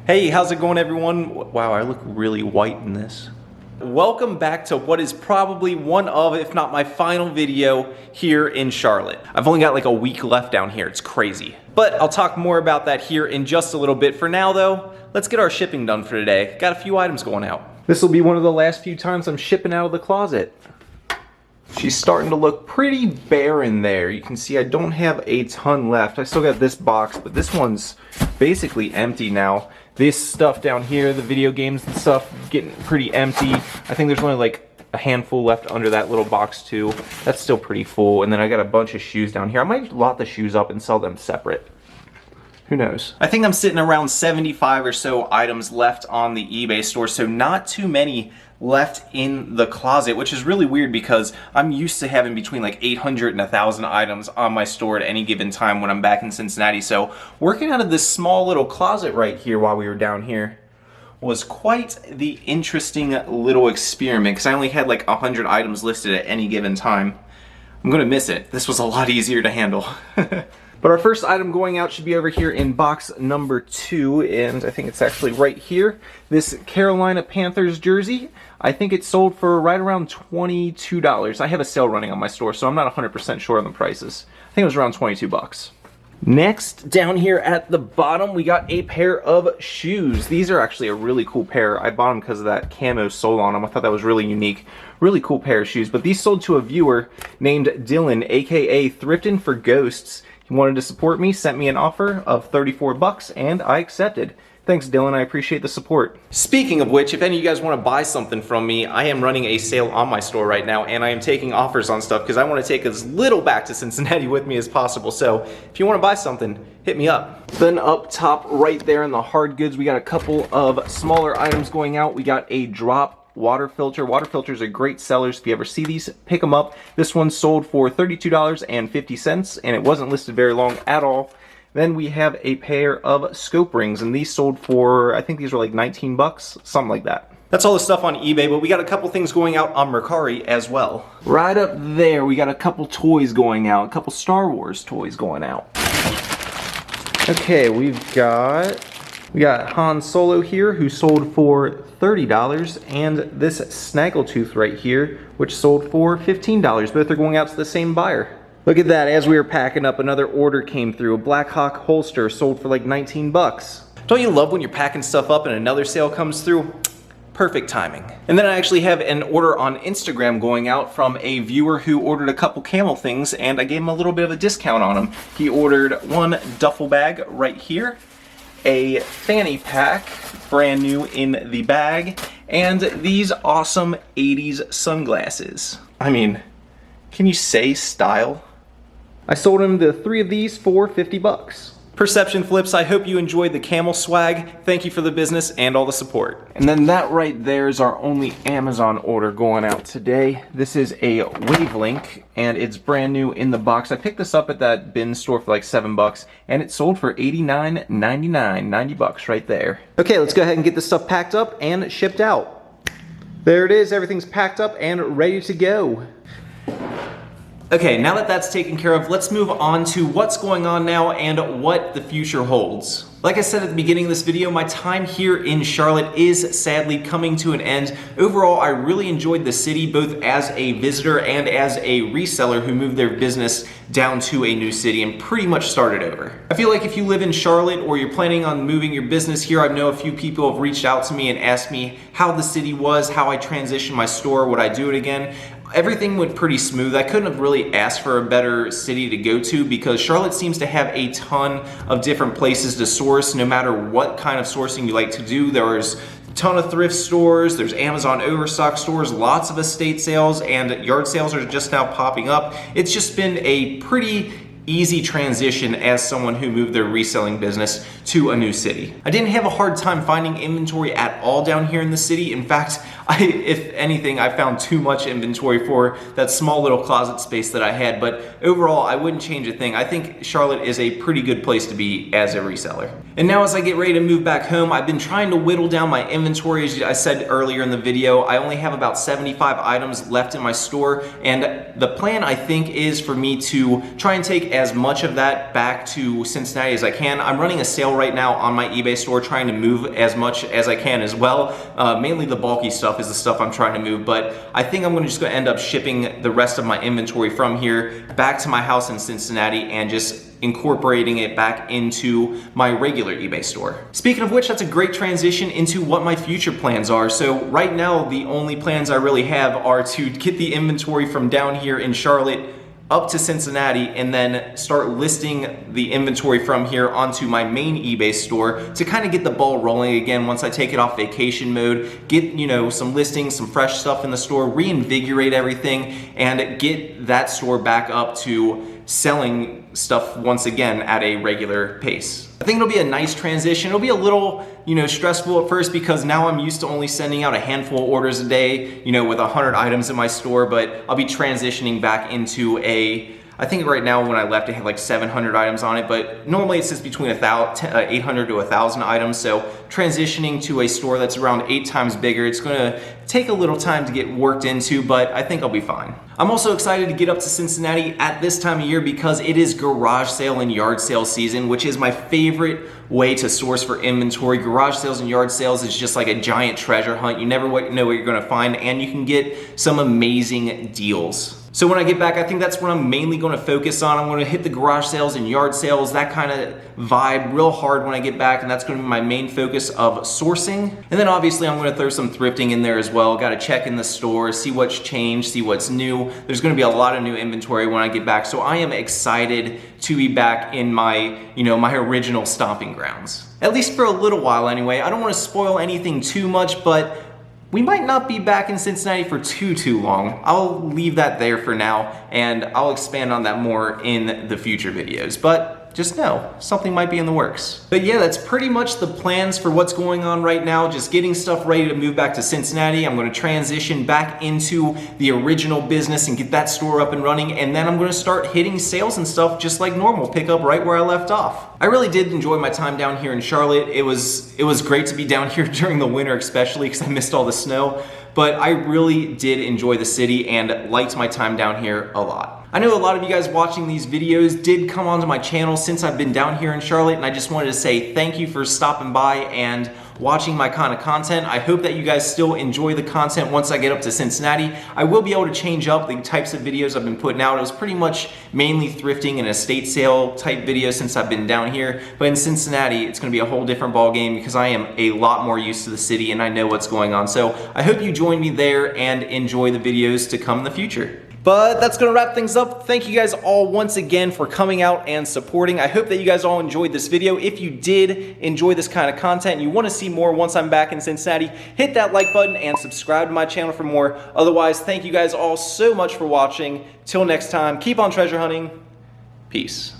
Hey, how's it going, everyone? Wow, I look really white in this. Welcome back to what is probably one of, if not my final video here in Charlotte. I've only got like a week left down here, it's crazy. But I'll talk more about that here in just a little bit. For now though, let's get our shipping done for today. Got a few items going out. This will be one of the last few times I'm shipping out of the closet. She's starting to look pretty bare in there. You can see I don't have a ton left. I still got this box, but this one's basically empty now. This stuff down here, the video games and stuff, getting pretty empty. I think there's only like a handful left under that little box too. That's still pretty full. And then I got a bunch of shoes down here. I might lot the shoes up and sell them separate. Who knows? I think I'm sitting around 75 or so items left on the eBay store, so not too many left in the closet, which is really weird because I'm used to having between like 800 and 1,000 items on my store at any given time when I'm back in Cincinnati. So working out of this small little closet right here while we were down here was quite the interesting little experiment because I only had like 100 items listed at any given time. I'm gonna miss it. This was a lot easier to handle. But our first item going out should be over here in box number 2, and I think it's actually right here. This Carolina Panthers jersey. I think it sold for right around $22. I have a sale running on my store, so I'm not 100% sure on the prices. I think it was around 22 bucks. Next, down here at the bottom, we got a pair of shoes. These are actually a really cool pair. I bought them because of that camo sole on them. I thought that was really unique. Really cool pair of shoes, but these sold to a viewer named Dylan, aka Thriftin' for Ghosts. He wanted to support me, sent me an offer of 34 bucks, and I accepted. Thanks, Dylan. I appreciate the support. Speaking of which, if any of you guys want to buy something from me, I am running a sale on my store right now, and I am taking offers on stuff because I want to take as little back to Cincinnati with me as possible. So if you want to buy something, hit me up. Then up top right there in the hard goods, we got a couple of smaller items going out. We got a drop water filter. Water filters are great sellers. If you ever see these, pick them up. This one sold for $32.50, and it wasn't listed very long at all. Then we have a pair of scope rings, and these sold for, I think these were like 19 bucks, something like that. That's all the stuff on eBay, but we got a couple things going out on Mercari as well. Right up there, we got a couple toys going out, a couple Star Wars toys going out. Okay, we got Han Solo here, who sold for $30, and this Snaggletooth right here, which sold for $15. Both are going out to the same buyer. Look at that, as we were packing up, another order came through. A Black Hawk holster sold for like 19 bucks. Don't you love when you're packing stuff up and another sale comes through? Perfect timing. And then I actually have an order on Instagram going out from a viewer who ordered a couple camel things, and I gave him a little bit of a discount on them. He ordered one duffel bag right here, a fanny pack, brand new in the bag, and these awesome 80s sunglasses. I mean, can you say style? I sold him the 3 of these for 50 bucks. Perception Flips, I hope you enjoyed the camel swag. Thank you for the business and all the support. And then that right there is our only Amazon order going out today. This is a Wavelink, and it's brand new in the box. I picked this up at that bin store for like 7 bucks, and it sold for $89.99, 90 bucks right there. Okay, let's go ahead and get this stuff packed up and shipped out. There it is, everything's packed up and ready to go. Okay, now that that's taken care of, let's move on to what's going on now and what the future holds. Like I said at the beginning of this video, my time here in Charlotte is sadly coming to an end. Overall, I really enjoyed the city, both as a visitor and as a reseller who moved their business down to a new city and pretty much started over. I feel like if you live in Charlotte or you're planning on moving your business here, I know a few people have reached out to me and asked me how the city was, how I transitioned my store, would I do it again? Everything went pretty smooth. I couldn't have really asked for a better city to go to because Charlotte seems to have a ton of different places to source no matter what kind of sourcing you like to do. There's a ton of thrift stores, there's Amazon overstock stores, lots of estate sales, and yard sales are just now popping up. It's just been a pretty easy transition as someone who moved their reselling business to a new city. I didn't have a hard time finding inventory at all down here in the city. In fact, if anything, I found too much inventory for that small little closet space that I had, but overall, I wouldn't change a thing. I think Charlotte is a pretty good place to be as a reseller. And now as I get ready to move back home, I've been trying to whittle down my inventory. As I said earlier in the video, I only have about 75 items left in my store, and the plan, I think, is for me to try and take as much of that back to Cincinnati as I can. I'm running a sale right now on my eBay store, trying to move as much as I can as well. Mainly the bulky stuff is the stuff I'm trying to move, but I think I'm just gonna end up shipping the rest of my inventory from here back to my house in Cincinnati and just incorporating it back into my regular eBay store. Speaking of which, that's a great transition into what my future plans are. So right now, the only plans I really have are to get the inventory from down here in Charlotte up to Cincinnati and then start listing the inventory from here onto my main eBay store to kind of get the ball rolling again once I take it off vacation mode, get, you know, some listings, some fresh stuff in the store, reinvigorate everything, and get that store back up to selling stuff once again at a regular pace. I think it'll be a nice transition. It'll be a little, you know, stressful at first because now I'm used to only sending out a handful of orders a day, you know, with 100 items in my store, but I'll be transitioning back into I think right now when I left it had like 700 items on it, but normally it sits between 800 to 1,000 items. So transitioning to a store that's around 8 times bigger, it's gonna take a little time to get worked into, but I think I'll be fine. I'm also excited to get up to Cincinnati at this time of year because it is garage sale and yard sale season, which is my favorite way to source for inventory. Garage sales and yard sales is just like a giant treasure hunt. You never know what you're gonna find, and you can get some amazing deals. So when I get back, I think that's what I'm mainly going to focus on. I'm going to hit the garage sales and yard sales, that kind of vibe real hard when I get back, and that's going to be my main focus of sourcing. And then obviously I'm going to throw some thrifting in there as well. Got to check in the store, see what's changed, see what's new. There's going to be a lot of new inventory when I get back, so I am excited to be back in my, you know, my original stomping grounds. At least for a little while anyway. I don't want to spoil anything too much, but we might not be back in Cincinnati for too long. I'll leave that there for now, and I'll expand on that more in the future videos. But just know, something might be in the works. But yeah, that's pretty much the plans for what's going on right now. Just getting stuff ready to move back to Cincinnati. I'm gonna transition back into the original business and get that store up and running, and then I'm gonna start hitting sales and stuff just like normal, pick up right where I left off. I really did enjoy my time down here in Charlotte. It was great to be down here during the winter, especially because I missed all the snow, but I really did enjoy the city and liked my time down here a lot. I know a lot of you guys watching these videos did come onto my channel since I've been down here in Charlotte, and I just wanted to say thank you for stopping by and watching my kind of content. I hope that you guys still enjoy the content once I get up to Cincinnati. I will be able to change up the types of videos I've been putting out. It was pretty much mainly thrifting and estate sale type videos since I've been down here, but in Cincinnati it's going to be a whole different ball game because I am a lot more used to the city and I know what's going on. So I hope you join me there and enjoy the videos to come in the future. But that's gonna wrap things up. Thank you guys all once again for coming out and supporting. I hope that you guys all enjoyed this video. If you did enjoy this kind of content and you wanna see more once I'm back in Cincinnati, hit that like button and subscribe to my channel for more. Otherwise, thank you guys all so much for watching. Till next time, keep on treasure hunting. Peace.